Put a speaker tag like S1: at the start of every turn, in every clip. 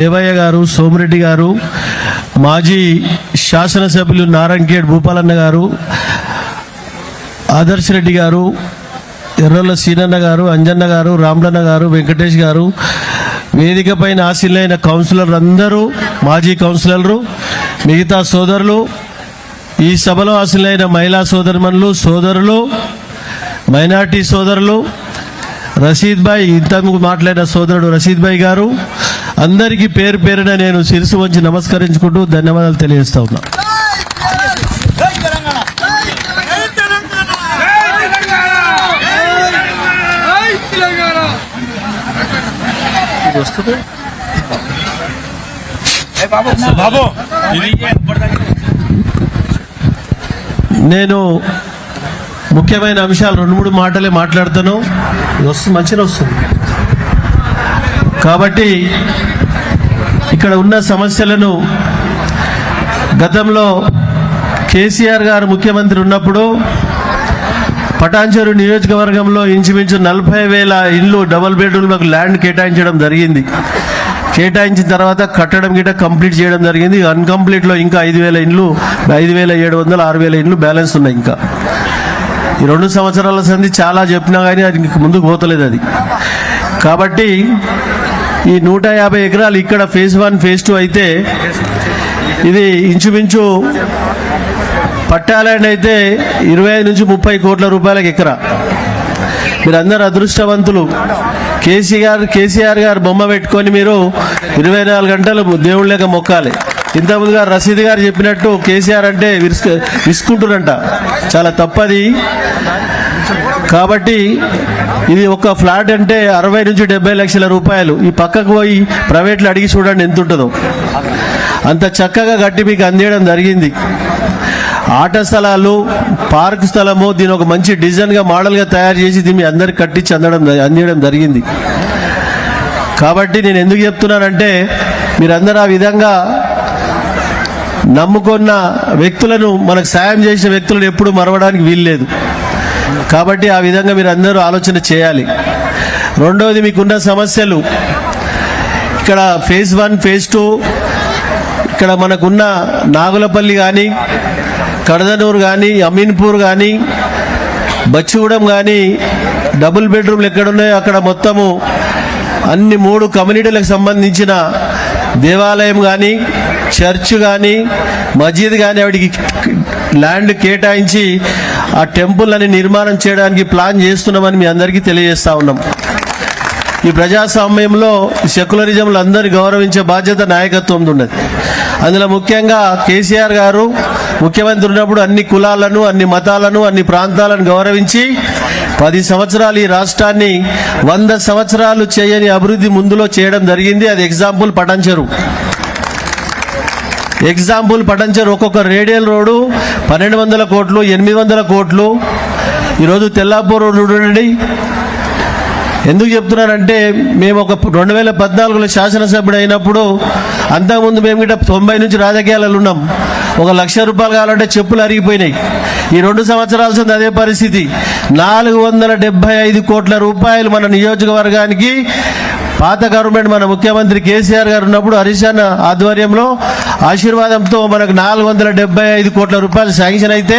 S1: దేవయ్య గారు, సోమిరెడ్డి గారు, మాజీ శాసనసభ్యులు నారాయణఖేడ్ భూపాలన్న గారు, ఆదర్శ్ రెడ్డి గారు, ఎర్రొల్ల సీనన్న గారు, అంజన్న గారు, రామలన్న గారు, వెంకటేష్ గారు, వేదిక పైన ఆశీలైన కౌన్సిలర్లు అందరూ, మాజీ కౌన్సిలర్లు, మిగతా సోదరులు, ఈ సభలో ఆశీలైన మహిళా సోదరుమణులు, సోదరులు, మైనార్టీ సోదరులు, రషీద్ భాయ్, ఇంతకు మాట్లాడిన సోదరుడు రషీద్ భాయ్ గారు, అందరికీ పేరు పేరున నేను శిరసు వంచి నమస్కరించుకుంటూ ధన్యవాదాలు తెలియజేస్తా ఉన్నా. నేను ముఖ్యమైన అంశాలు 2-3 మాటలే మాట్లాడతాను. వస్తుంది, మంచిగా వస్తుంది. కాబట్టి ఇక్కడ ఉన్న సమస్యలను గతంలో కేసీఆర్ గారు ముఖ్యమంత్రి ఉన్నప్పుడు పటాన్చెరు నియోజకవర్గంలో ఇంచుమించు 40,000 ఇళ్ళు డబుల్ బెడ్రూమ్లకు ల్యాండ్ కేటాయించడం జరిగింది. కేటాయించిన తర్వాత కట్టడం గిట్ట కంప్లీట్ చేయడం జరిగింది. అన్కంప్లీట్లో ఇంకా 5,000 ఇండ్లు, 5,700, 6,000 ఇండ్లు బ్యాలెన్స్ ఉన్నాయి. ఇంకా ఈ 2 సంవత్సరాల సంది చాలా చెప్పినా కానీ అది ముందుకు పోతలేదు అది. కాబట్టి ఈ 150 ఎకరాలు ఇక్కడ ఫేజ్ 1, ఫేజ్ 2 అయితే ఇది ఇంచుమించు పట్టాలండ్ అయితే 25 నుంచి 30 కోట్ల రూపాయలకు ఎకరా. మీరందరూ అదృష్టవంతులు. కేసీఆర్ గారు బొమ్మ పెట్టుకొని మీరు 24 గంటలు దేవుళ్ళగా మొక్కాలి. ఇంతకుముందు గారు రషీద్ గారు చెప్పినట్టు కేసీఆర్ అంటే విసుకుంటున్నంట, చాలా తప్పది. కాబట్టి ఇది ఒక ఫ్లాట్ అంటే 60 నుంచి 70 లక్షల రూపాయలు. ఈ పక్కకు పోయి ప్రైవేట్లో అడిగి చూడండి ఎంత ఉంటుందో. అంత చక్కగా కట్టి మీకు అందేయడం జరిగింది. ఆట స్థలాలు, పార్క్ స్థలము, దీని ఒక మంచి డిజైన్గా మోడల్గా తయారు చేసి దీన్ని అందరికి కట్టించి అందేయడం జరిగింది. కాబట్టి నేను ఎందుకు చెప్తున్నానంటే మీరందరూ ఆ విధంగా నమ్ముకున్న వ్యక్తులను, మనకు సాయం చేసిన వ్యక్తులను ఎప్పుడు మరవడానికి వీల్లేదు. కాబట్టి ఆ విధంగా మీరు అందరూ ఆలోచన చేయాలి. రెండవది, మీకున్న సమస్యలు ఇక్కడ ఫేజ్ 1, ఫేజ్ 2 ఇక్కడ మనకున్న నాగులపల్లి కానీ, కడదనూరు కానీ, అమీన్పూర్ కానీ, బచ్చిగూడెం కానీ డబుల్ బెడ్రూమ్లు ఎక్కడున్నాయో అక్కడ మొత్తము అన్ని 3 కమ్యూనిటీలకు సంబంధించిన దేవాలయం కానీ, చర్చ్ కానీ, మసీద్ కానీ వాటికి ల్యాండ్ కేటాయించి ఆ టెంపుల్ అని నిర్మాణం చేయడానికి ప్లాన్ చేస్తున్నామని మీ అందరికీ తెలియజేస్తా ఉన్నాం. ఈ ప్రజాస్వామ్యంలో సెక్యులరిజంలో అందరినీ గౌరవించే బాధ్యత నాయకత్వం ఉన్నది. అందులో ముఖ్యంగా కేసీఆర్ గారు ముఖ్యమంత్రి ఉన్నప్పుడు అన్ని కులాలను, అన్ని మతాలను, అన్ని ప్రాంతాలను గౌరవించి 10 సంవత్సరాలు ఈ రాష్ట్రాన్ని 100 సంవత్సరాలు చేయని అభివృద్ధి ముందులో చేయడం జరిగింది. అది ఎగ్జాంపుల్ పటాన్చెరు. ఒక్కొక్క రేడియల్ రోడ్డు 1,200 కోట్లు, 800 కోట్లు. ఈరోజు తెల్లాపూర్ రోడ్డు చూడండి. ఎందుకు చెప్తున్నానంటే మేము ఒక 2014లో శాసనసభ్యుడు అయినప్పుడు, అంతకుముందు మేము గిట్ట 90 నుంచి రాజకీయాలలో ఉన్నాం. 1,00,000 రూపాయలు కావాలంటే చెప్పులు అరిగిపోయినాయి. ఈ 2 సంవత్సరాల సంది అదే పరిస్థితి. 475 కోట్ల రూపాయలు మన నియోజకవర్గానికి పాత గవర్నమెంట్, మన ముఖ్యమంత్రి కేసీఆర్ గారు ఉన్నప్పుడు హరీష్ అన్న ఆధ్వర్యంలో ఆశీర్వాదంతో మనకు 475 కోట్ల రూపాయలు శాంక్షన్ అయితే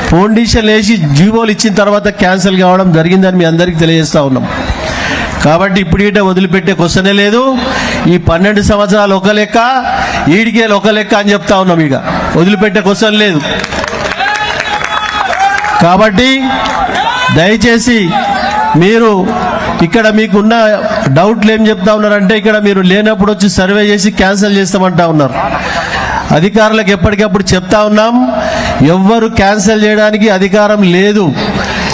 S1: ఫౌండేషన్ వేసి జీవోలు ఇచ్చిన తర్వాత క్యాన్సిల్ కావడం జరిగిందని మీ అందరికీ తెలియజేస్తా ఉన్నాం. కాబట్టి ఇప్పుడు ఇట వదిలిపెట్టే క్వశ్చనే లేదు. ఈ 12 సంవత్సరాలు ఒక లెక్క, ఈడికేలు ఒక లెక్క అని చెప్తా ఉన్నాం. ఇక వదిలిపెట్టే క్వశ్చన్ లేదు. కాబట్టి దయచేసి మీరు ఇక్కడ మీకున్న డౌట్లు ఏం చెప్తా ఉన్నారంటే, ఇక్కడ మీరు లేనప్పుడు వచ్చి సర్వే చేసి క్యాన్సిల్ చేస్తామంటా ఉన్నారు. అధికారులకు ఎప్పటికప్పుడు చెప్తా ఉన్నాం, ఎవ్వరు క్యాన్సిల్ చేయడానికి అధికారం లేదు.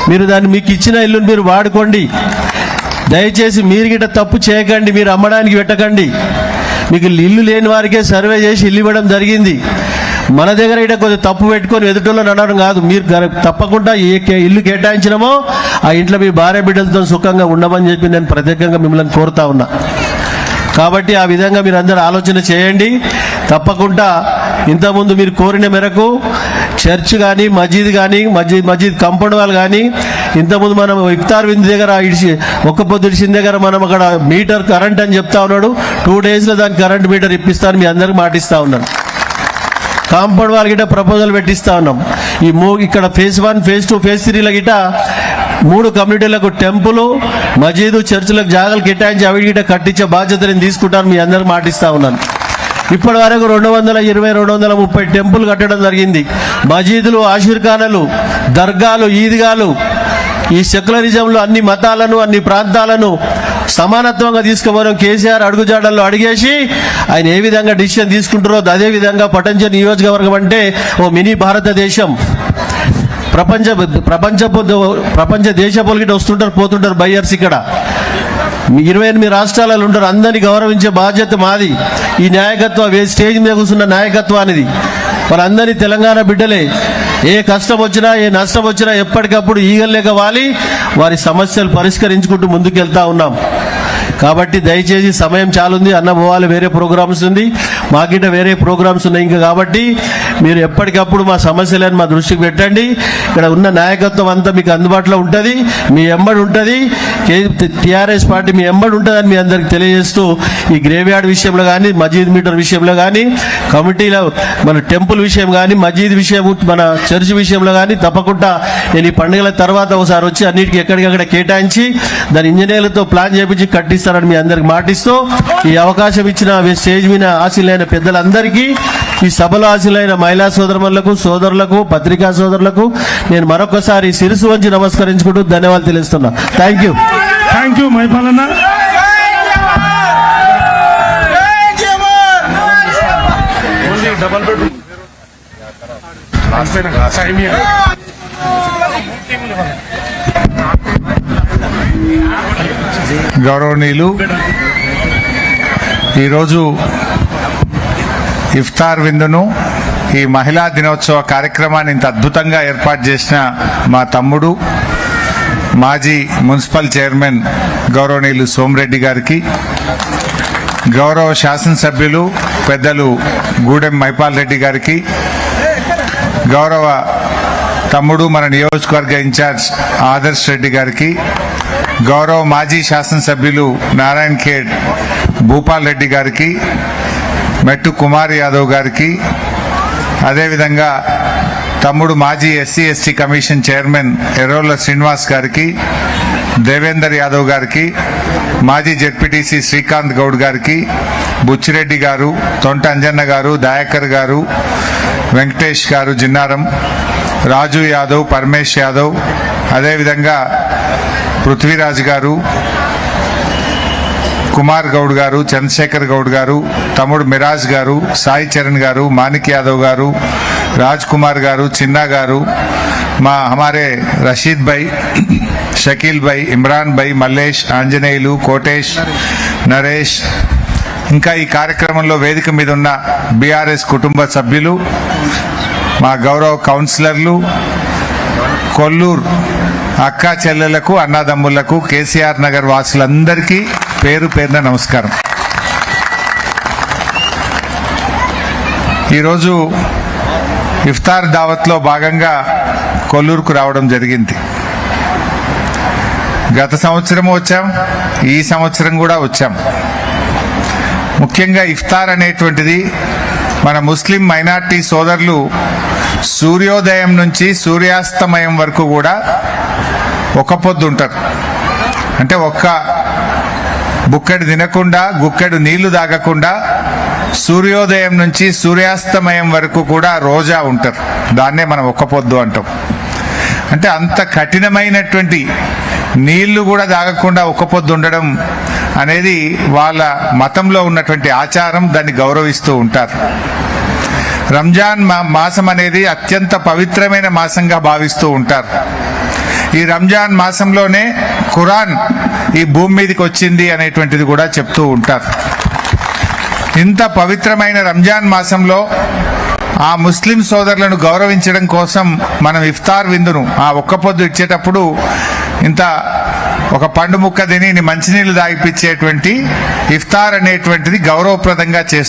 S1: మీరు దాన్ని మీకు ఇచ్చిన ఇల్లుని మీరు వాడుకోండి. దయచేసి మీరు గిట్ట తప్పు చేయకండి, మీరు అమ్మడానికి పెట్టకండి. మీకు ఇల్లు లేని వారికే సర్వే చేసి ఇల్లు ఇవ్వడం జరిగింది. మన దగ్గర ఇట కొద్దిగా తప్పు పెట్టుకొని ఎదుటోళ్ళని అనడం కాదు. మీరు తప్పకుండా ఏ ఇల్లు కేటాయించినామో ఆ ఇంట్లో మీ భార్య బిడ్డలతో సుఖంగా ఉండమని చెప్పి నేను ప్రత్యేకంగా మిమ్మల్ని కోరుతా ఉన్నా. కాబట్టి ఆ విధంగా మీరు అందరూ ఆలోచన చేయండి. తప్పకుండా ఇంతకుముందు మీరు కోరిన మేరకు చర్చ్ కానీ మస్జిద్ కానీ మస్జిద్ కాంపౌండ్ వాళ్ళు కానీ ఇంతకుముందు మనం ఇఫ్తార్ విందు దగ్గర ఒక్క పొద్దు ఇడిచిన దగ్గర మనం అక్కడ మీటర్ కరెంట్ అని చెప్తా ఉన్నాడు. 2 daysలో దానికి కరెంట్ మీటర్ ఇప్పిస్తాను మీ అందరికి మాటిస్తా ఉన్నాను. కాంపౌండ్ వాళ్ళ గిట్ట ప్రపోజల్ పెట్టిస్తా ఉన్నాం. ఇక్కడ phase 1, phase 2, phase 3 గిట్ట 3 కమ్యూనిటీలకు టెంపుల్ మసీదు చర్చిలకు జాగాలు కేటాయించి అవి గిట్ట కట్టించే బాధ్యత నేను తీసుకుంటాను మీ అందరికి మాటిస్తా ఉన్నాను. ఇప్పటి వరకు 220-230 టెంపుల్ కట్టడం జరిగింది. మసీదులు, ఆశీర్ఖానాలు, దర్గాలు, ఈద్గాలు, ఈ సెక్యులరిజంలో అన్ని మతాలను అన్ని ప్రాంతాలను సమానత్వంగా తీసుకుపోవడం కేసీఆర్ అడుగుజాడల్లో అడిగేసి ఆయన ఏ విధంగా డిసిషన్ తీసుకుంటారో అదే విధంగా పటంచెరు నియోజకవర్గం అంటే ఓ మినీ భారతదేశం. ప్రపంచ దేశపోలు గిట్ట వస్తుంటారు పోతుంటారు బయ్యర్స్. ఇక్కడ 28 రాష్ట్రాలలో ఉంటారు. అందరినీ గౌరవించే బాధ్యత మాది. ఈ నాయకత్వం స్టేజ్ మీద కూర్చున్న నాయకత్వానిది. వాళ్ళందరినీ తెలంగాణ బిడ్డలే. ఏ కష్టం వచ్చినా ఏ నష్టం వచ్చినా ఎప్పటికప్పుడు ఈగలేక వాలి వారి సమస్యలు పరిష్కరించుకుంటూ ముందుకెళ్తా ఉన్నాం. కాబట్టి దయచేసి సమయం చాలుంది, అన్న పోవాలి, వేరే ప్రోగ్రామ్స్ ఉంది, మాకిట వేరే ప్రోగ్రామ్స్ ఉన్నాయి ఇంకా. కాబట్టి మీరు ఎప్పటికప్పుడు మా సమస్యలను మా దృష్టికి పెట్టండి. ఇక్కడ ఉన్న నాయకత్వం అంతా మీకు అందుబాటులో ఉంటుంది, మీ ఎంబడి ఉంటుంది. టీఆర్ఎస్ పార్టీ మీ ఎంబడి ఉంటుందని మీ అందరికి తెలియజేస్తూ ఈ గ్రేవ్ యార్డ్ విషయంలో కానీ మసీద్ మీటర్ విషయంలో కానీ కమిటీలో మన టెంపుల్ విషయం కానీ మసీద్ విషయం మన చర్చ్ విషయంలో కానీ తప్పకుండా నేను ఈ పండుగల తర్వాత ఒకసారి వచ్చి అన్నిటికీ ఎక్కడికక్కడ కేటాయించి దాని ఇంజనీర్లతో ప్లాన్ చేపించి కట్టిస్తారని మీ అందరికి మాటిస్తూ ఈ అవకాశం ఇచ్చిన స్టేజ్ మీద ఆశీలైన పెద్దలందరికీ, ఈ సభలో ఆశీలైన మహిళా సోదరులకు పత్రికా సోదరులకు నేను మరొకసారి శిరసు వంచి నమస్కరించుకుంటూ ధన్యవాదాలు తెలుస్తున్నా. Thank you
S2: మైపాలన్న.
S3: గౌరవనీయులు, ఈరోజు ఇఫ్తార్ విందును, ఈ మహిళా దినోత్సవ కార్యక్రమాన్ని ఇంత అద్భుతంగా ఏర్పాటు చేసిన మా తమ్ముడు మాజీ మున్సిపల్ చైర్మన్ గౌరవనీయులు సోమిరెడ్డి గారికి, గౌరవ శాసనసభ్యులు పెద్దలు గూడెం మైపాల్ రెడ్డి గారికి, గౌరవ తమ్ముడు మన నియోజకవర్గ ఇన్ఛార్జ్ ఆదర్శ్ రెడ్డి గారికి, గౌరవ మాజీ శాసనసభ్యులు నారాయణ్ ఖేడ్ భూపాల్ రెడ్డి గారికి, మెట్టు కుమార్ యాదవ్ గారికి, అదేవిధంగా తమ్ముడు మాజీ SC/ST commission chairman Errolla Srinivas గారికి, దేవేందర్ యాదవ్ గారికి, మాజీ జెడ్పీటీసీ శ్రీకాంత్ గౌడ్ గారికి, బుచ్చిరెడ్డి గారు, తొంట అంజన్న గారు, దయాకర్ గారు, వెంకటేష్ గారు జిన్నారం, రాజు యాదవ్, పరమేష్ యాదవ్, అదేవిధంగా పృథ్వీరాజ్ గారు, కుమార్ గౌడ్ గారు, చంద్రశేఖర్ గౌడ్ గారు, తమ్ముడు మిరాజ్ గారు, సాయి చరణ్ గారు, మాణిక్ యాదవ్ గారు, రాజ్ కుమార్ గారు, చిన్నా గారు, हमारे रशीद भाई, शकील भाई, इमरान भाई, मल्लेश, आंजनेयुलु, कोटेश, नरेश, ఇంకా ఈ కార్యక్రమంలో వేదిక మీద ఉన్న బీఆర్ఎస్ కుటుంబ సభ్యులు, మా గౌరవ కౌన్సిలర్లు, కొల్లూరు అక్క చెల్లెలకు, అన్నదమ్ములకు, కేసీఆర్ నగర్ వాసులందరికీ పేరు పేరున నమస్కారం. ఈరోజు ఇఫ్తార్ దావత్లో భాగంగా కొల్లూరుకు రావడం జరిగింది. గత సంవత్సరం వచ్చాం, ఈ సంవత్సరం కూడా వచ్చాం. ముఖ్యంగా ఇఫ్తార్ అనేటువంటిది మన ముస్లిం మైనార్టీ సోదరులు సూర్యోదయం నుంచి సూర్యాస్తమయం వరకు కూడా ఒక పొద్దు ఉంటారు. అంటే ఒక్క బుక్కెడు తినకుండా, గుక్కెడు నీళ్లు తాగకుండా సూర్యోదయం నుంచి సూర్యాస్తమయం వరకు కూడా రోజా ఉంటారు. దాన్నే మనం ఒక్క పొద్దు అంటాం. అంటే అంత కఠినమైనటువంటి నీళ్లు కూడా తాగకుండా ఒక్క పొద్దు ఉండడం అనేది వాళ్ళ మతంలో ఉన్నటువంటి ఆచారం. దాన్ని గౌరవిస్తూ ఉంటారు. రంజాన్ మాసం అనేది అత్యంత పవిత్రమైన మాసంగా భావిస్తూ ఉంటారు. ఈ రంజాన్ మాసంలోనే ఖురాన్ ఈ భూమి మీదకి వచ్చింది అనేటువంటిది కూడా చెప్తూ ఉంటారు. ఇంత పవిత్రమైన రంజాన్ మాసంలో ఆ ముస్లిం సోదరులను గౌరవించడం కోసం మనం ఇఫ్తార్ విందును, ఆ ఒక్క పొద్దు ఇచ్చేటప్పుడు ఇంత ఒక పండు ముక్క తిని మంచినీళ్లు తాగిపించేటువంటి ఇఫ్తార్ అనేటువంటిది గౌరవప్రదంగా చేస్తూ